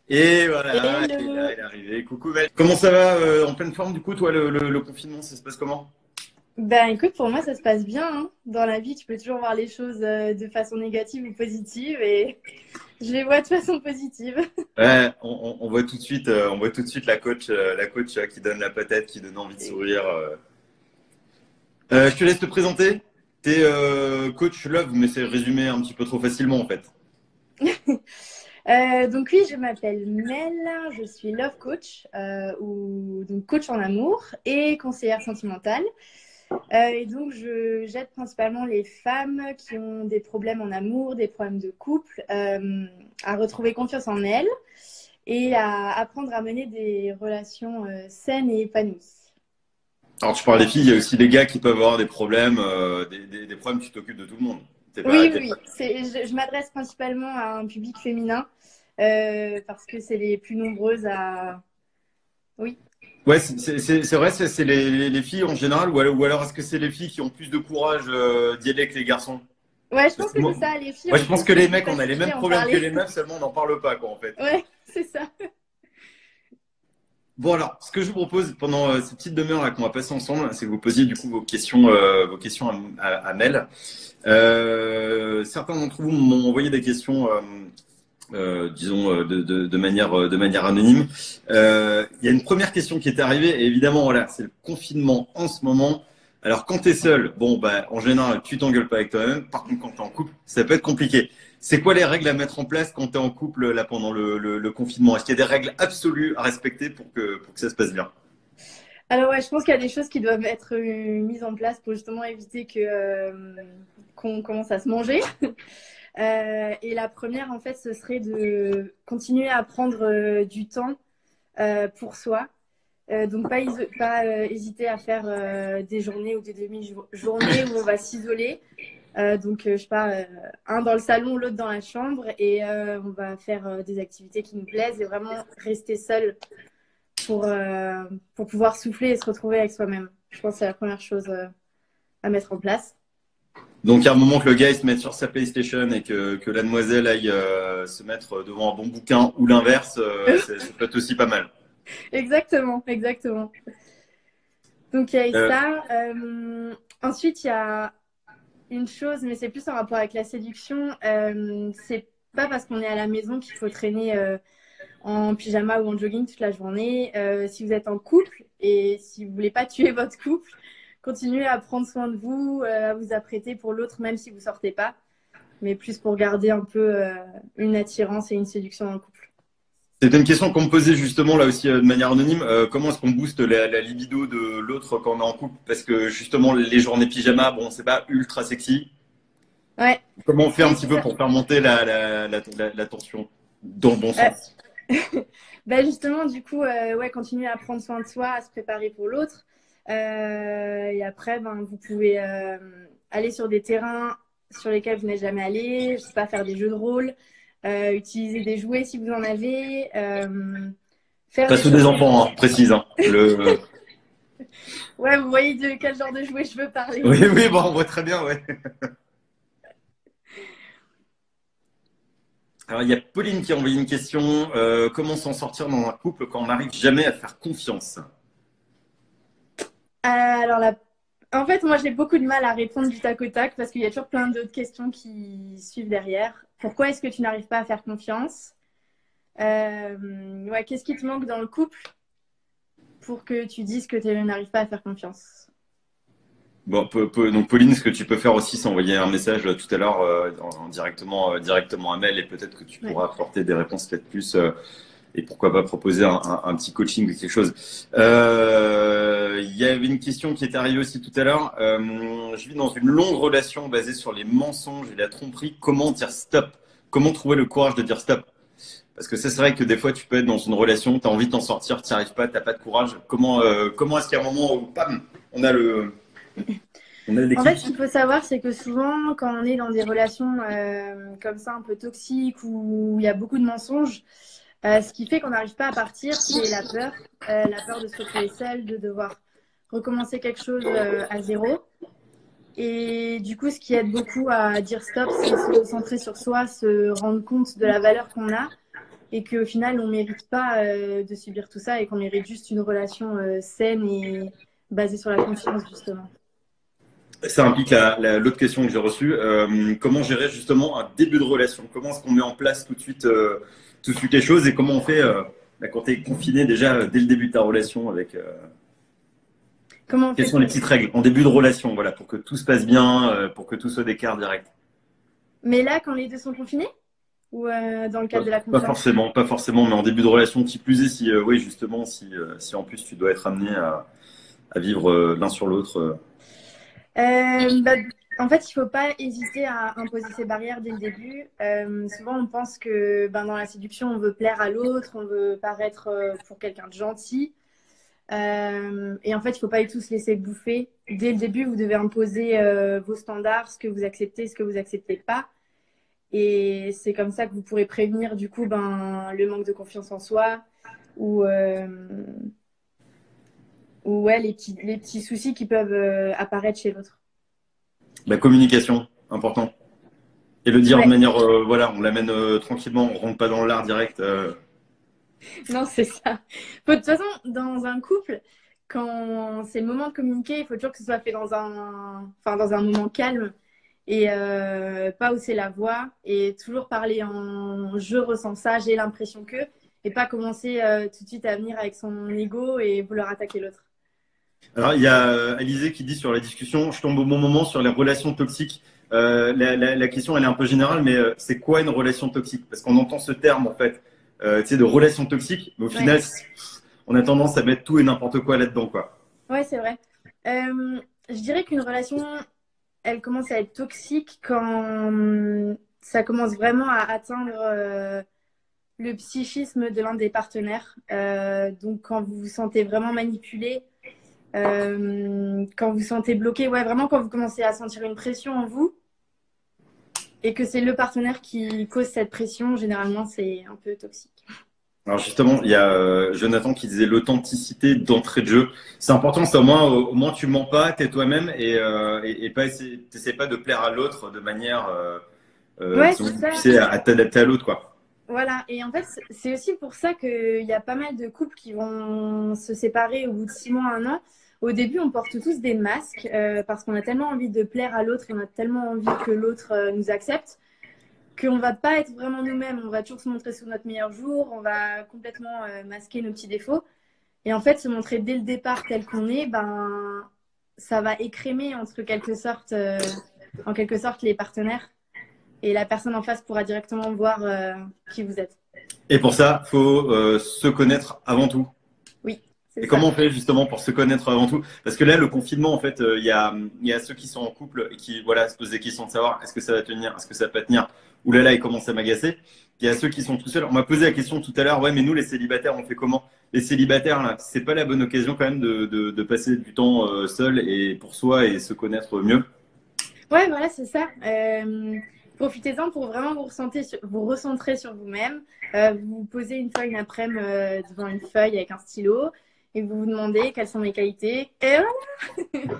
Et voilà, il est Hello! là, il est arrivé. Coucou, Mel. Comment ça va en pleine forme du coup, toi, le confinement, ça se passe comment? Ben écoute, pour moi ça se passe bien, hein. Dans la vie, tu peux toujours voir les choses de façon négative ou positive et je les vois de façon positive. Ouais, on voit tout de suite, on voit tout de suite la coach qui donne la patate, qui donne envie de sourire. Je te laisse te présenter. T'es coach Love, mais c'est résumé un petit peu trop facilement en fait. Donc oui, je m'appelle Mel, je suis love coach ou donc coach en amour et conseillère sentimentale. Et donc j'aide principalement les femmes qui ont des problèmes en amour, des problèmes de couple, à retrouver confiance en elles et à apprendre à mener des relations saines et épanouies. Alors tu parles des filles, il y a aussi des gars qui peuvent avoir des problèmes, des problèmes. Tu t'occupes de tout le monde. T'es pas, Oui, oui, t'es pas- oui. Je m'adresse principalement à un public féminin parce que c'est les plus nombreuses à... Oui. Ouais, c'est vrai, c'est les filles en général, ou alors est-ce que c'est les filles qui ont plus de courage d'y aller que les garçons? Ouais, je Parce pense que que c'est moi, ça. Les filles moi, ont je pense plus que les de mecs, on a les facilité mêmes à en problèmes que parler. les meufs, seulement on n'en parle pas, quoi, en fait. Ouais, c'est ça. Bon, alors, ce que je vous propose pendant cette petite demi-heure là qu'on va passer ensemble, c'est que vous posiez du coup vos questions à Mel. Certains d'entre vous m'ont envoyé des questions, disons, de manière anonyme. Il y a une première question qui est arrivée, et évidemment, voilà, c'est le confinement en ce moment. Alors, quand tu es seul, bon, bah, en général, tu t'engueules pas avec toi-même. Par contre, quand tu es en couple, ça peut être compliqué. C'est quoi les règles à mettre en place quand tu es en couple là pendant le confinement? Est-ce qu'il y a des règles absolues à respecter pour que ça se passe bien? Alors ouais, je pense qu'il y a des choses qui doivent être mises en place pour justement éviter que qu'on commence à se manger. Et la première, en fait, ce serait de continuer à prendre du temps pour soi. Donc pas hésiter à faire des journées ou des demi-journées où on va s'isoler. Je sais pas, un dans le salon, l'autre dans la chambre, et on va faire des activités qui nous plaisent et vraiment rester seul pour, euh, pour pouvoir souffler et se retrouver avec soi-même. Je pense que c'est la première chose à mettre en place. Donc, il y a un moment que le gars il se mette sur sa PlayStation et que la demoiselle aille se mettre devant un bon bouquin ou l'inverse, ça peut être aussi pas mal. Exactement, exactement. Donc il y a Euh, ça. Ensuite, il y a une chose, mais c'est plus en rapport avec la séduction. C'est pas parce qu'on est à la maison qu'il faut traîner en pyjama ou en jogging toute la journée. Si vous êtes en couple et si vous voulez pas tuer votre couple, continuez à prendre soin de vous, à vous apprêter pour l'autre, même si vous sortez pas, mais plus pour garder un peu une attirance et une séduction dans le couple. C'était une question qu'on me posait justement là aussi de manière anonyme. Comment est-ce qu'on booste la libido de l'autre quand on est en couple? Parce que justement, les journées pyjama, bon, c'est pas ultra sexy. Ouais, Comment on fait un oui, petit c'est peu ça. pour faire monter la tension dans le bon Euh, sens? Bah justement, du coup, ouais, continuer à prendre soin de soi, à se préparer pour l'autre. Et après, ben, vous pouvez aller sur des terrains sur lesquels vous n'êtes jamais allé, je sais pas, faire des jeux de rôle, utiliser des jouets si vous en avez, faire Pas des ceux des choses que vous... enfants, hein, précise. Hein. Ouais, vous voyez de quel genre de jouets je veux parler. Oui, oui, bon, on voit très bien, ouais. Alors, il y a Pauline qui a envoyé une question. Comment s'en sortir dans un couple quand on n'arrive jamais à faire confiance? Alors, en fait, moi, j'ai beaucoup de mal à répondre du tac au tac parce qu'il y a toujours plein d'autres questions qui suivent derrière. Pourquoi est-ce que tu n'arrives pas à faire confiance? Ouais, qu'est-ce qui te manque dans le couple pour que tu dises que tu n'arrives pas à faire confiance? Bon, donc Pauline, ce que tu peux faire aussi, c'est envoyer un message tout à l'heure directement à Mel et peut-être que tu Ouais. pourras apporter des réponses peut-être plus et pourquoi pas proposer un petit coaching ou quelque chose. Il y avait une question qui est arrivée aussi tout à l'heure. Je vis dans une longue relation basée sur les mensonges et la tromperie. Comment dire stop? Comment trouver le courage de dire stop? Parce que ça, c'est vrai que des fois, tu peux être dans une relation, tu as envie de t'en sortir, tu n'y arrives pas, tu n'as pas de courage. Comment est-ce qu'il y a un moment où, bam, on a le En fait, déclic? ce qu'il faut savoir, c'est que souvent, quand on est dans des relations comme ça, un peu toxiques, où il y a beaucoup de mensonges, ce qui fait qu'on n'arrive pas à partir, c'est la peur de se retrouver seul, de devoir recommencer quelque chose à zéro. Et du coup, ce qui aide beaucoup à dire stop, c'est se centrer sur soi, se rendre compte de la valeur qu'on a et qu'au final, on ne mérite pas de subir tout ça et qu'on mérite juste une relation saine et basée sur la confiance, justement. Ça implique l'autre question que j'ai reçue. Comment gérer justement un début de relation? Comment est-ce qu'on met en place tout de suite les choses et comment on fait quand tu es confiné déjà dès le début de ta relation avec Comment on quelles fait sont les petites règles en début de relation, voilà, pour que tout se passe bien, pour que tout soit d'écart direct? Mais là, quand les deux sont confinés ou dans le cadre de la confiance? Pas forcément, mais en début de relation, qui plus est, si oui, justement, si en plus tu dois être amené à vivre l'un sur l'autre. Bah, en fait, il ne faut pas hésiter à imposer ses barrières dès le début. Souvent, on pense que ben, dans la séduction, on veut plaire à l'autre, on veut paraître pour quelqu'un de gentil. Et en fait, il ne faut pas du tout se laisser bouffer. Dès le début, vous devez imposer vos standards, ce que vous acceptez, ce que vous acceptez pas. Et c'est comme ça que vous pourrez prévenir du coup ben, le manque de confiance en soi ou ouais, les petits soucis qui peuvent apparaître chez l'autre. La communication, important. Et le dire de Ouais, manière, voilà, on l'amène tranquillement, on rentre pas dans l'art direct. non, c'est ça. De toute façon, dans un couple, quand c'est le moment de communiquer, il faut toujours que ce soit fait dans un moment calme et pas hausser la voix et toujours parler en je ressens ça, j'ai l'impression que, et pas commencer tout de suite à venir avec son ego et vouloir attaquer l'autre. Alors, il y a Alizé qui dit sur la discussion, je tombe au bon moment sur les relations toxiques. La question, elle est un peu générale, mais c'est quoi une relation toxique? Parce qu'on entend ce terme, en fait, tu sais, de relation toxique, mais au Ouais, final, on a tendance à mettre tout et n'importe quoi là-dedans, quoi. ouais, c'est vrai. Je dirais qu'une relation, elle commence à être toxique quand ça commence vraiment à atteindre le psychisme de l'un des partenaires. Donc, quand vous vous sentez vraiment manipulé, quand vous vous sentez bloqué, ouais, vraiment quand vous commencez à sentir une pression en vous et que c'est le partenaire qui cause cette pression, généralement, c'est un peu toxique. Alors justement, il y a Jonathan qui disait l'authenticité d'entrée de jeu. C'est important, c'est au moins tu mens pas, t'es toi-même et pas t'essaies pas de plaire à l'autre de manière, Ouais, disons, c'est ça. tu sais, à t'adapter à l'autre, quoi. Voilà. Et en fait, c'est aussi pour ça qu'il y a pas mal de couples qui vont se séparer au bout de 6 mois, un an. Au début, on porte tous des masques parce qu'on a tellement envie de plaire à l'autre et on a tellement envie que l'autre nous accepte qu'on va pas être vraiment nous-mêmes. On va toujours se montrer sous notre meilleur jour, on va complètement masquer nos petits défauts. Et en fait, se montrer dès le départ tel qu'on est, ben, ça va écrémer en quelque sorte les partenaires. Et la personne en face pourra directement voir qui vous êtes. Et pour ça, faut se connaître avant tout. Oui, c'est Et ça. comment on fait justement pour se connaître avant tout? Parce que là, le confinement, en fait, il y a ceux qui sont en couple et qui voilà, se posent des questions de savoir est-ce que ça va tenir, est-ce que ça va pas tenir. Ouh là là, ils commencent à m'agacer. Il y a ceux qui sont tout seuls. On m'a posé la question tout à l'heure, ouais, mais nous, les célibataires, on fait comment? Les célibataires, là, c'est pas la bonne occasion quand même de passer du temps seul et pour soi et se connaître mieux. Ouais, voilà, c'est ça. Profitez-en pour vraiment vous recentrer sur vous-même. Vous posez une fois une après-midi devant une feuille avec un stylo et vous vous demandez quelles sont mes qualités. Et voilà.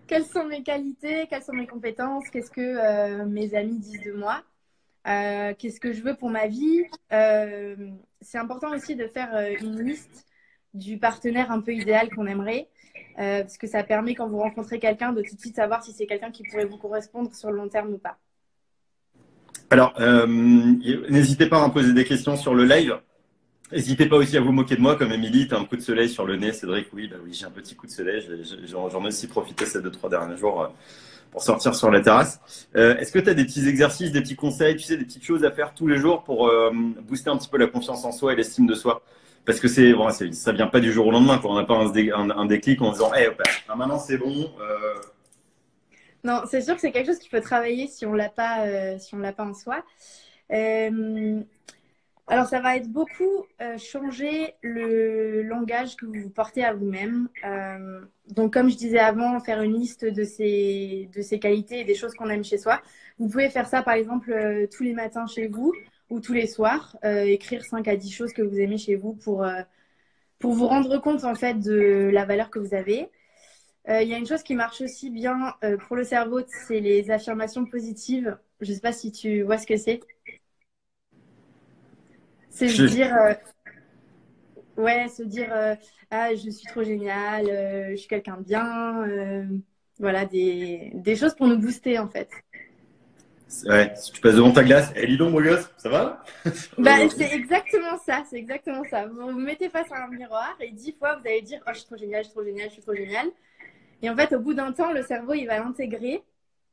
Quelles sont mes qualités, quelles sont mes compétences, qu'est-ce que mes amis disent de moi, qu'est-ce que je veux pour ma vie. C'est important aussi de faire une liste du partenaire un peu idéal qu'on aimerait, parce que ça permet quand vous rencontrez quelqu'un de tout de suite savoir si c'est quelqu'un qui pourrait vous correspondre sur le long terme ou pas. Alors, n'hésitez pas à me poser des questions sur le live. N'hésitez pas aussi à vous moquer de moi, comme Émilie, tu as un coup de soleil sur le nez. Cédric, oui, bah oui, j'ai un petit coup de soleil. J'en ai aussi profité ces 2, 3 derniers jours pour sortir sur la terrasse. Est-ce que tu as des petits exercices, des petits conseils, tu sais, des petites choses à faire tous les jours pour booster un petit peu la confiance en soi et l'estime de soi? Parce que ça vient pas du jour au lendemain, quoi. On n'a pas un déclic en disant, hey, maintenant c'est bon. Non, c'est sûr que c'est quelque chose qu'il faut travailler si on l'a pas, si on l'a pas en soi. Euh, Alors, ça va être beaucoup changer le langage que vous portez à vous-même. Donc, comme je disais avant, faire une liste de ses qualités et des choses qu'on aime chez soi. Vous pouvez faire ça, par exemple, tous les matins chez vous ou tous les soirs. Écrire 5 à 10 choses que vous aimez chez vous pour vous rendre compte, en fait, de la valeur que vous avez. Il y a une chose qui marche aussi bien pour le cerveau, c'est les affirmations positives. Je ne sais pas si tu vois ce que c'est. C'est se dire, ouais, se dire, ah, je suis trop géniale, je suis quelqu'un de bien. Voilà, des choses pour nous booster, en fait. Ouais, si tu passes devant ta glace, eh, dis donc, mon gosse, ça va? Bah, c'est exactement ça, c'est exactement ça. Vous vous mettez face à un miroir et 10 fois, vous allez dire, oh, je suis trop géniale, je suis trop géniale, je suis trop géniale. Et en fait, au bout d'un temps, le cerveau, il va l'intégrer.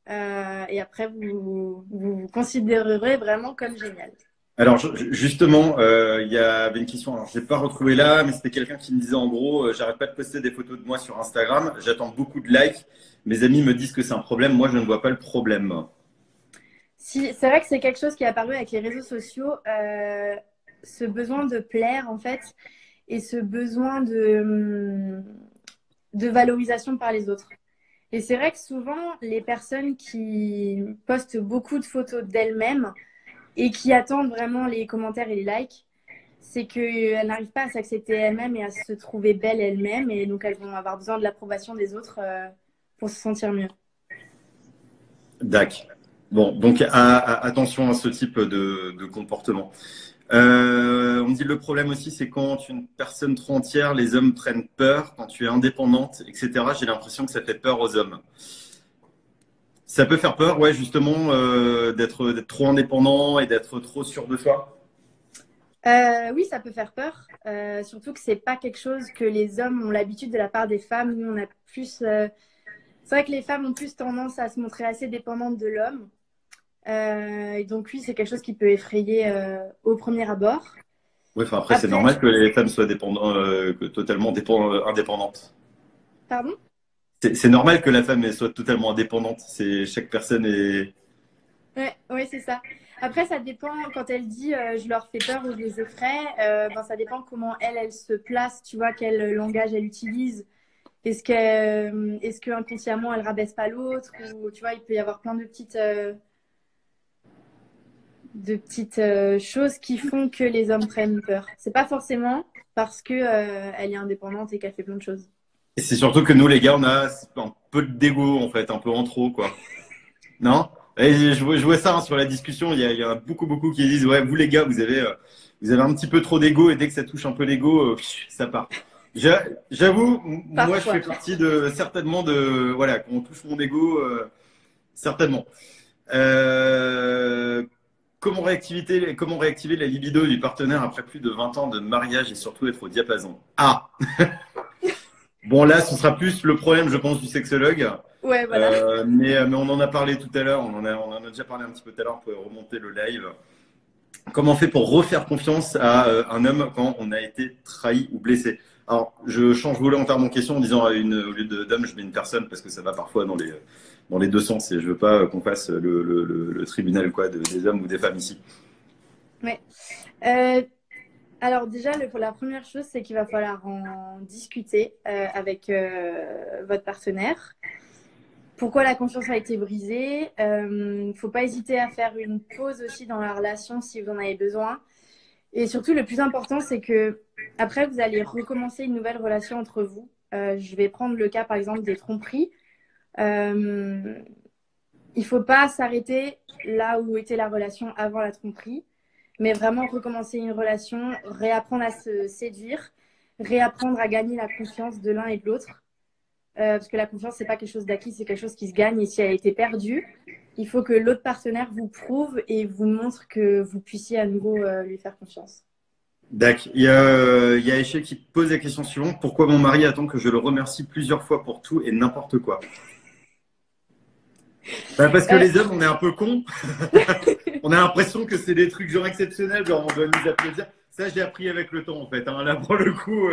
Et après, vous considérerez vraiment comme génial. Alors justement, il y avait une question, alors je l'ai pas retrouvée là, mais c'était quelqu'un qui me disait en gros, j'arrête pas de poster des photos de moi sur Instagram, j'attends beaucoup de likes, mes amis me disent que c'est un problème, moi je ne vois pas le problème. Si, c'est vrai que c'est quelque chose qui est apparu avec les réseaux sociaux, ce besoin de plaire en fait, et ce besoin de valorisation par les autres. Et c'est vrai que souvent, les personnes qui postent beaucoup de photos d'elles-mêmes et qui attendent vraiment les commentaires et les likes, c'est qu'elles n'arrivent pas à s'accepter elles-mêmes et à se trouver belles elles-mêmes. Et donc, elles vont avoir besoin de l'approbation des autres pour se sentir mieux. Dac. Bon, donc attention à ce type de comportement. On me dit le problème aussi, c'est quand une personne trop entière, les hommes prennent peur, quand tu es indépendante, etc. J'ai l'impression que ça fait peur aux hommes. Ça peut faire peur, ouais, justement, d'être trop indépendant et d'être trop sûr de soi. Oui, ça peut faire peur. Surtout que c'est pas quelque chose que les hommes ont l'habitude de la part des femmes. Nous, on a plus. C'est vrai que les femmes ont plus tendance à se montrer assez dépendantes de l'homme. Et donc, oui, c'est quelque chose qui peut effrayer au premier abord. Oui, enfin après, c'est Après, normal que les femmes soient totalement indépendantes. pardon? C'est normal que la femme elle, soit totalement indépendante. Chaque personne est. Ouais, ouais, c'est ça. Après, ça dépend quand elle dit je leur fais peur ou je les effraie. Ben, ça dépend comment elle se place, tu vois, quel langage elle utilise. Est-ce que inconsciemment elle rabaisse pas l'autre ou tu vois, il peut y avoir plein de petites choses qui font que les hommes prennent peur. C'est pas forcément parce que elle est indépendante et qu'elle fait plein de choses. Et c'est surtout que nous, les gars, on a un peu d'ego, en fait, un peu en trop, quoi. Non? Et je vois ça hein, sur la discussion. Il y a beaucoup, beaucoup qui disent ouais, vous les gars, vous avez un petit peu trop d'ego et dès que ça touche un peu l'ego, ça part. J'avoue, moi, je fais Parfois. partie de certainement de voilà, quand on touche mon ego, certainement. Comment réactiver la libido du partenaire après plus de 20 ans de mariage et surtout être au diapason? Ah, bon là, ce sera plus le problème, je pense, du sexologue. Ouais, voilà. Mais on en a parlé tout à l'heure, on en a déjà parlé un petit peu tout à l'heure, on peut remonter le live. Comment on fait pour refaire confiance à un homme quand on a été trahi ou blessé? Alors, je change volontairement question en disant au lieu d'homme, je mets une personne parce que ça va parfois dans les deux sens et je veux pas qu'on fasse le tribunal quoi, des hommes ou des femmes ici. Ouais. Alors déjà, pour la première chose, c'est qu'il va falloir en discuter avec votre partenaire. Pourquoi la confiance a été brisée? Faut pas hésiter à faire une pause aussi dans la relation si vous en avez besoin. Et surtout, le plus important, c'est que après, vous allez recommencer une nouvelle relation entre vous. Je vais prendre le cas, par exemple, des tromperies. Euh, il faut pas s'arrêter là où était la relation avant la tromperie, mais vraiment recommencer une relation, réapprendre à se séduire, réapprendre à gagner la confiance de l'un et de l'autre. Parce que la confiance, c'est pas quelque chose d'acquis, c'est quelque chose qui se gagne. Et si elle a été perdue, il faut que l'autre partenaire vous prouve et vous montre que vous puissiez à nouveau lui faire confiance. D'accord. Il y a Échec qui pose la question suivante. Pourquoi mon mari attend que je le remercie plusieurs fois pour tout et n'importe quoi? Bah, parce que Euh, les hommes, on est un peu cons. On a l'impression que c'est des trucs genre exceptionnels, genre on doit nous applaudir. Ça, j'ai appris avec le temps, en fait. Hein. Là, pour le coup.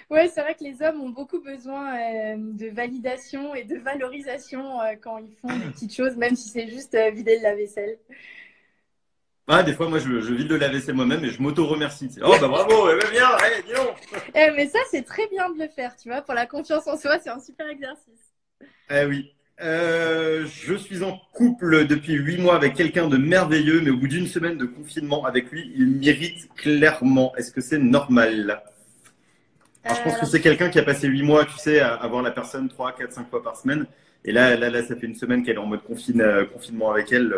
Ouais, c'est vrai que les hommes ont beaucoup besoin de validation et de valorisation quand ils font des petites choses, même si c'est juste vider le lave-vaisselle. Ah, des fois, moi, je vide le lave-vaisselle moi-même et je m'auto-remercie. Oh, bah bravo, eh ben, bien, allez, dis donc. Mais ça, c'est très bien de le faire, tu vois. Pour la confiance en soi, c'est un super exercice. Eh oui. Je suis en couple depuis 8 mois avec quelqu'un de merveilleux, mais au bout d'une semaine de confinement avec lui, il m'irrite clairement. Est-ce que c'est normal? Alors, je pense que Alors, c'est quelqu'un qui a passé 8 mois, tu sais, à voir la personne 3, 4, 5 fois par semaine. Et là, ça fait une semaine qu'elle est en mode confinement avec elle.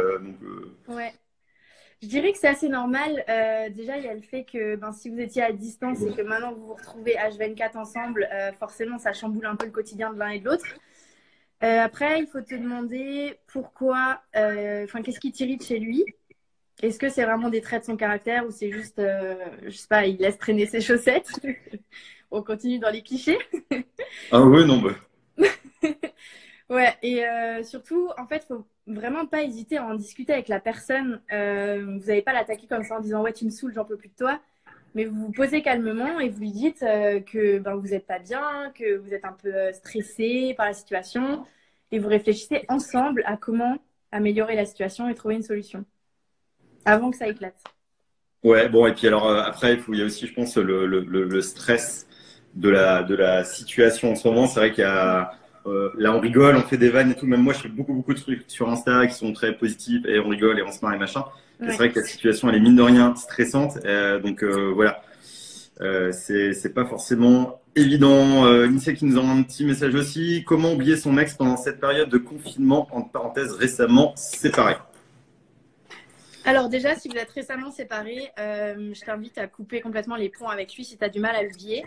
ouais. Je dirais que c'est assez normal. Déjà, il y a le fait que ben, si vous étiez à distance et que maintenant vous vous retrouvez H24 ensemble, forcément, ça chamboule un peu le quotidien de l'un et de l'autre. Après, il faut te demander pourquoi, qu'est-ce qui t'irrite chez lui? Est-ce que c'est vraiment des traits de son caractère ou c'est juste, je sais pas, il laisse traîner ses chaussettes? On continue dans les clichés. Ah ouais, non, bah. Ouais, et surtout, en fait, faut vraiment pas hésiter à en discuter avec la personne. Vous n'allez pas l'attaquer comme ça en disant ouais, tu me saoules, j'en peux plus de toi. Mais vous vous posez calmement et vous lui dites que ben, vous n'êtes pas bien, que vous êtes un peu stressé par la situation. Et vous réfléchissez ensemble à comment améliorer la situation et trouver une solution avant que ça éclate. Ouais, bon, et puis alors après, il y a aussi, je pense, le stress de la situation en ce moment. C'est vrai qu'il y a, là, on rigole, on fait des vannes et tout. Même moi, je fais beaucoup de trucs sur Insta qui sont très positifs et on rigole et on se marre et machin. Et Ouais. c'est vrai que la situation, elle est mine de rien stressante. Donc voilà, c'est pas forcément évident. Inissa qui nous envoie un petit message aussi. Comment oublier son ex pendant cette période de confinement, entre parenthèses, récemment séparé? Alors déjà, si vous êtes récemment séparés, je t'invite à couper complètement les ponts avec lui si tu as du mal à l'oublier.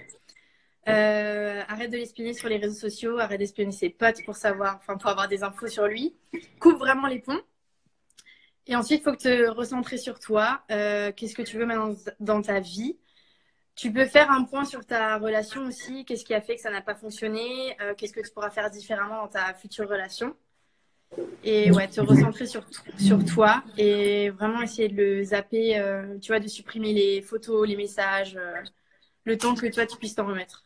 Arrête de l'espionner sur les réseaux sociaux, arrête d'espionner ses potes pour savoir, enfin pour avoir des infos sur lui. Coupe vraiment les ponts. Et ensuite, il faut que te recentrer sur toi. Qu'est-ce que tu veux maintenant dans ta vie? Tu peux faire un point sur ta relation aussi. Qu'est-ce qui a fait que ça n'a pas fonctionné? Qu'est-ce que tu pourras faire différemment dans ta future relation? Et ouais, te recentrer sur toi et vraiment essayer de le zapper, tu vois, de supprimer les photos, les messages, le temps que toi, tu puisses t'en remettre.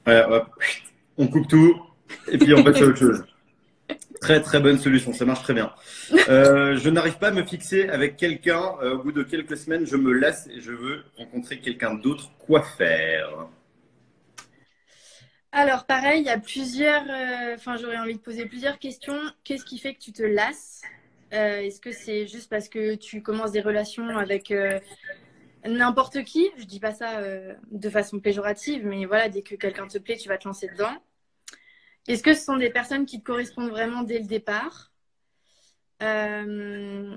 Ouais, hop, on coupe tout et puis on passe à autre chose. Très bonne solution, ça marche très bien. Je n'arrive pas à me fixer avec quelqu'un. Au bout de quelques semaines, je me lasse et je veux rencontrer quelqu'un d'autre. Quoi faire? Alors, pareil, il y a plusieurs. Enfin, j'aurais envie de poser plusieurs questions. Qu'est-ce qui fait que tu te lasses? Est-ce que c'est juste parce que tu commences des relations avec n'importe qui? Je dis pas ça de façon péjorative, mais voilà, dès que quelqu'un te plaît, tu vas te lancer dedans. Est-ce que ce sont des personnes qui te correspondent vraiment dès le départ? Et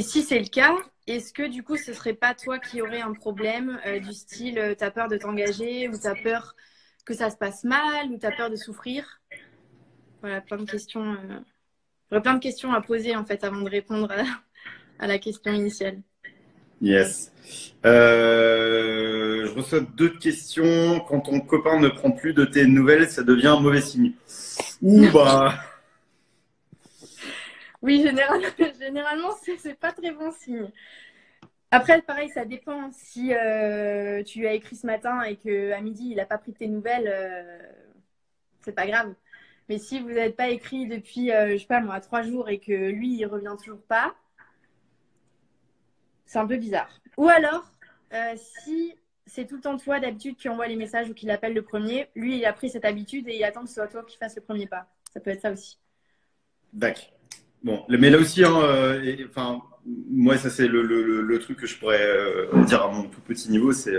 si c'est le cas, est-ce que du coup, ce serait pas toi qui aurais un problème du style, t'as peur de t'engager ou t'as peur que ça se passe mal ou t'as peur de souffrir? Voilà, plein de questions. J'aurais plein de questions à poser en fait avant de répondre à la question initiale. Yes. Je reçois deux questions. Quand ton copain ne prend plus de tes nouvelles, ça devient un mauvais signe. Ouh bah. Oui, généralement, c'est pas très bon signe. Après, pareil, ça dépend. Si tu lui as écrit ce matin et qu'à midi, il n'a pas pris de tes nouvelles, c'est pas grave. Mais si vous n'avez pas écrit depuis, je sais pas moi, 3 jours et que lui, il revient toujours pas, c'est un peu bizarre. Ou alors, si c'est tout le temps toi d'habitude qui envoie les messages ou qui l'appelle le premier, lui, il a pris cette habitude et il attend que ce soit toi qui fasse le premier pas. Ça peut être ça aussi. D'accord. Bon, mais là aussi, hein, enfin, moi, ça c'est le truc que je pourrais dire à mon tout petit niveau, c'est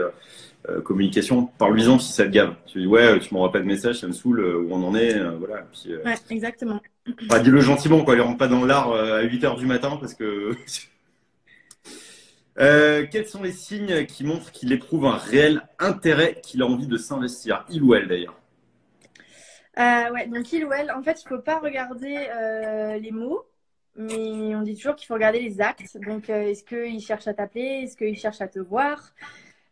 communication. Parle-lui-en si ça te gave. Tu dis ouais, tu m'envoies pas de message, ça me saoule, où on en est, voilà. Puis, Ouais, exactement. enfin, dis-le gentiment, quoi. Ne rentre pas dans l'art à 8 heures du matin parce que. Quels sont les signes qui montrent qu'il éprouve un réel intérêt, qu'il a envie de s'investir, il ou elle d'ailleurs? Ouais, donc il ou elle, en fait, il faut pas regarder les mots, mais on dit toujours qu'il faut regarder les actes. Donc, est-ce qu'il cherche à t'appeler? Est-ce qu'il cherche à te voir?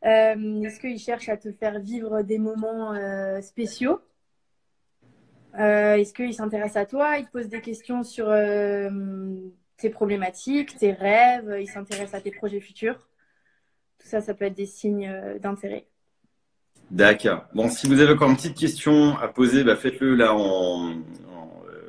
Est-ce qu'il cherche à te faire vivre des moments spéciaux? Est-ce qu'il s'intéresse à toi? Il te pose des questions sur tes problématiques, tes rêves, il s'intéresse à tes projets futurs. Tout ça, ça peut être des signes d'intérêt. D'accord. Bon, si vous avez encore une petite question à poser, bah, faites-le là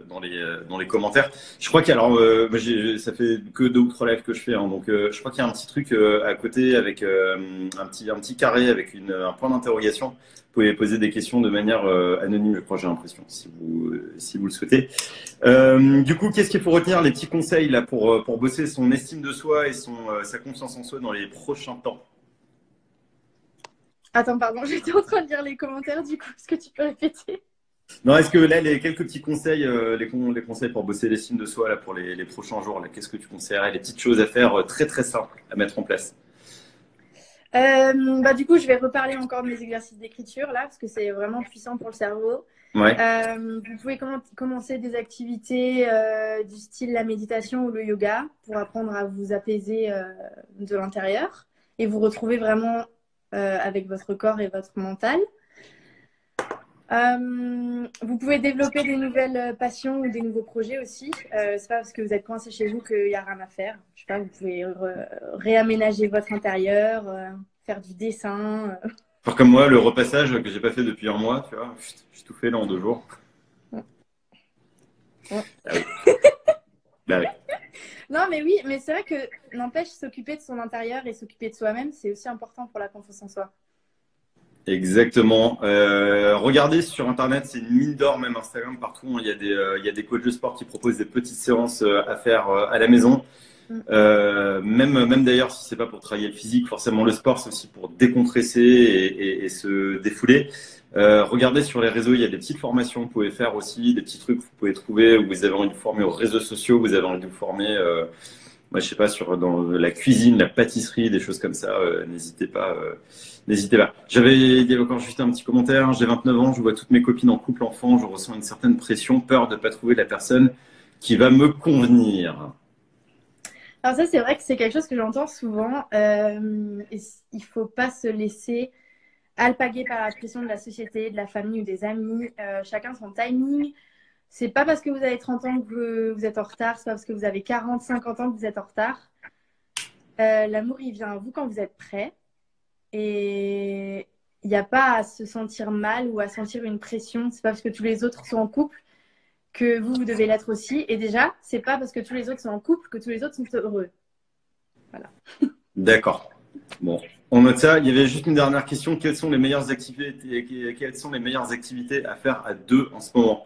dans les commentaires. Je crois qu'il y a, alors, moi, ça fait que 2 ou 3 lives que je fais, hein, donc je crois qu'il y a un petit truc à côté avec un petit carré avec un point d'interrogation. Vous pouvez poser des questions de manière anonyme, je crois, j'ai l'impression, si vous le souhaitez. Du coup, qu'est-ce qu'il faut retenir, les petits conseils là pour bosser son estime de soi et sa confiance en soi dans les prochains temps? Attends, pardon, j'étais en train de lire les commentaires du coup. Est-ce que tu peux répéter? Non, est-ce que là, les quelques petits conseils, les conseils pour bosser l'estime de soi là, pour les prochains jours, là, qu'est-ce que tu conseillerais? Les petites choses à faire très très simples à mettre en place. Du coup, je vais reparler encore de mes exercices d'écriture là, parce que c'est vraiment puissant pour le cerveau. Ouais. Vous pouvez commencer des activités du style la méditation ou le yoga pour apprendre à vous apaiser de l'intérieur et vous retrouver vraiment avec votre corps et votre mental. Vous pouvez développer des nouvelles passions ou des nouveaux projets aussi. C'est pas parce que vous êtes coincé chez vous qu'il n'y a rien à faire. Je sais pas, vous pouvez réaménager votre intérieur, faire du dessin. Faire comme moi, le repassage que j'ai pas fait depuis un mois, tu vois, j'ai tout fait là en 2 jours. Ouais. Ah oui. Bah oui. Non, mais oui, mais c'est vrai que n'empêche, s'occuper de son intérieur et s'occuper de soi-même, c'est aussi important pour la confiance en soi. Exactement. Regardez sur Internet, c'est une mine d'or, même Instagram, partout. Il y a des coachs de sport qui proposent des petites séances à faire à la maison. Même d'ailleurs, si c'est pas pour travailler le physique, forcément le sport, c'est aussi pour décompresser et se défouler. Regardez sur les réseaux, il y a des petites formations que vous pouvez faire aussi, des petits trucs que vous pouvez trouver où vous avez envie de vous former aux réseaux sociaux, vous avez envie de vous former, moi je sais pas, dans la cuisine, la pâtisserie, des choses comme ça. N'hésitez pas. N'hésitez pas. Il y avait encore juste un petit commentaire. J'ai 29 ans, je vois toutes mes copines en couple, enfant, je ressens une certaine pression, peur de ne pas trouver la personne qui va me convenir. Alors ça, c'est vrai que c'est quelque chose que j'entends souvent. Il faut pas se laisser alpaguer par la pression de la société, de la famille ou des amis. Chacun son timing. C'est pas parce que vous avez 30 ans que vous êtes en retard. C'est pas parce que vous avez 40, 50 ans que vous êtes en retard. L'amour, il vient à vous quand vous êtes prêt. Et il n'y a pas à se sentir mal ou à sentir une pression. C'est pas parce que tous les autres sont en couple que vous devez l'être aussi. Et déjà, c'est pas parce que tous les autres sont en couple que tous les autres sont heureux. Voilà. D'accord. Bon, on note ça. Il y avait juste une dernière question. Quelles sont les meilleures activités à faire à deux en ce moment?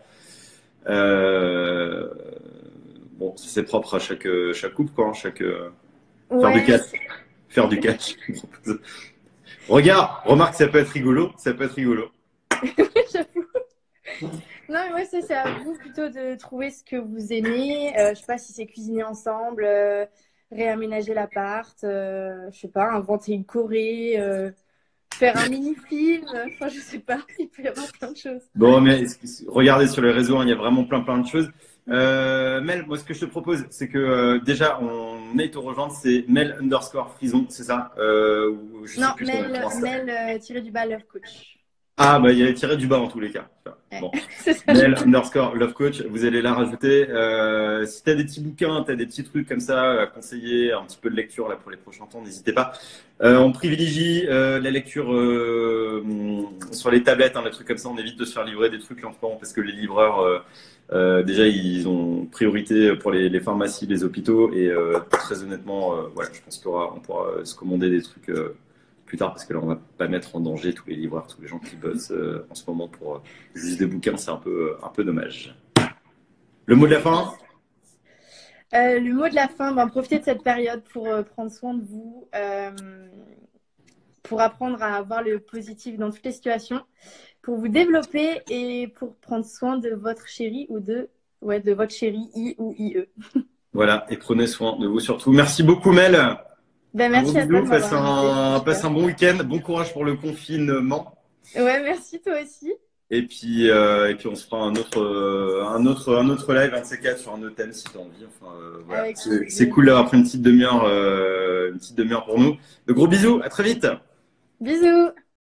Bon, c'est propre à chaque couple, quoi. Faire du cash. Faire du cash. Remarque, ça peut être rigolo. Ça peut être rigolo. J'avoue. Non, mais ouais, c'est à vous plutôt de trouver ce que vous aimez. Je sais pas si c'est cuisiner ensemble, réaménager l'appart, je sais pas, inventer une choré, faire un mini-film. Enfin, je sais pas, il peut y avoir plein de choses. Bon, mais regardez sur les réseaux, hein, il y a vraiment plein de choses. Mel, moi, ce que je te propose, c'est que déjà, on est au rejoindre, c'est Mel_Frison, c'est ça non, Mel tiré du bas, love coach. Ah, bah, il y a tiré du bas en tous les cas. Bon. Mel_Love Coach, vous allez la rajouter. Si tu as des petits bouquins, tu as des petits trucs comme ça à conseiller, un petit peu de lecture là, pour les prochains temps, n'hésitez pas. On privilégie la lecture sur les tablettes, hein, des trucs comme ça. On évite de se faire livrer des trucs là en ce moment parce que les livreurs, déjà, ils ont priorité pour les pharmacies, les hôpitaux. Et très honnêtement, voilà, je pense qu'on pourra se commander des trucs plus tard parce que là, on va pas mettre en danger tous les livreurs, tous les gens qui bossent en ce moment pour juste des bouquins. C'est un peu dommage. Le mot de la fin? Le mot de la fin, profitez de cette période pour prendre soin de vous, pour apprendre à voir le positif dans toutes les situations, pour vous développer et pour prendre soin de votre chéri ou de votre chéri, I ou IE. Voilà, et prenez soin de vous surtout. Merci beaucoup, Mel. Merci à toi. Passe un bon week-end. Bon courage pour le confinement. Ouais, merci toi aussi. Et puis on se fera un autre live, un de ces quatre, sur un autre thème si tu as envie. Enfin, voilà. C'est cool d'avoir pris une petite demi-heure pour nous. De gros bisous, à très vite. Bisous.